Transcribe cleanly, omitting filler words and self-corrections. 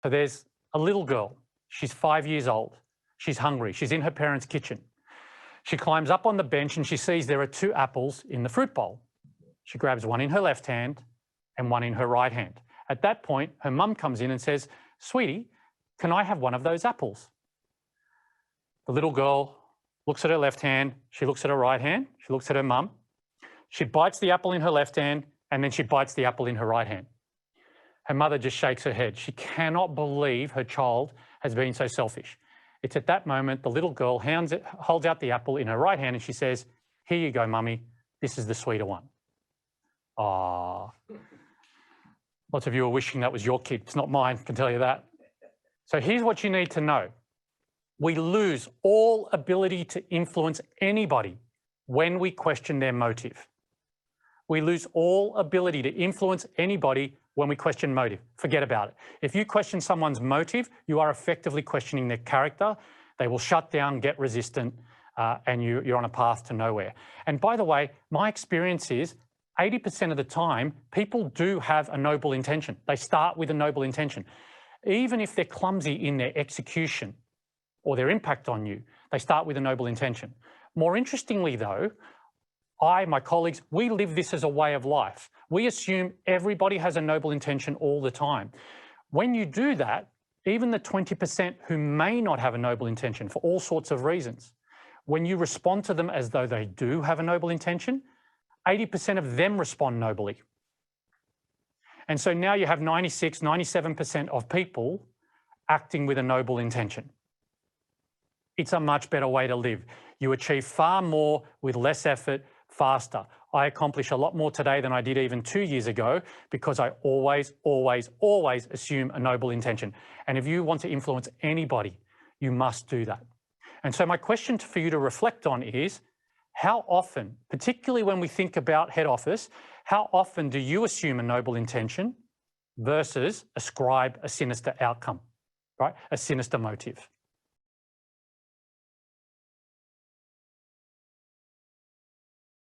So there's a little girl. She's 5 years old. She's hungry. She's in her parents' kitchen. She climbs up on the bench and she sees there are 2 apples in the fruit bowl. She grabs one in her left hand and one in her right hand. At that point, her mum comes in and says, "Sweetie, can I have one of those apples?" The little girl looks at her left hand. She looks at her right hand. She looks at her mum. She bites the apple in her left hand and then she bites the apple in her right hand. Her mother just shakes her head. She cannot believe her child has been so selfish. It's at that moment the little girl holds out the apple in her right hand and she says, "Here you go, mummy. This is the sweeter one." Ah, lots of you are wishing that was your kid. It's not mine, I can tell you that. So here's what you need to know. We lose all ability to influence anybody when we question their motive. We lose all ability to influence anybody when we question motive. Forget about it. If you question someone's motive, you are effectively questioning their character. They will shut down, get resistant, and you're on a path to nowhere. And by the way, my experience is 80% of the time, people do have a noble intention. They start with a noble intention. Even if they're clumsy in their execution or their impact on you, they start with a noble intention. More interestingly though, my colleagues, we live this as a way of life. We assume everybody has a noble intention all the time. When you do that, even the 20% who may not have a noble intention for all sorts of reasons, when you respond to them as though they do have a noble intention, 80% of them respond nobly. And so now you have 96, 97% of people acting with a noble intention. It's a much better way to live. You achieve far more with less effort, faster. I accomplish a lot more today than I did even 2 years ago because I always, always, always assume a noble intention. And if you want to influence anybody, you must do that. And so my question for you to reflect on is, how often, particularly when we think about head office, how often do you assume a noble intention versus ascribe a sinister outcome, right? A sinister motive?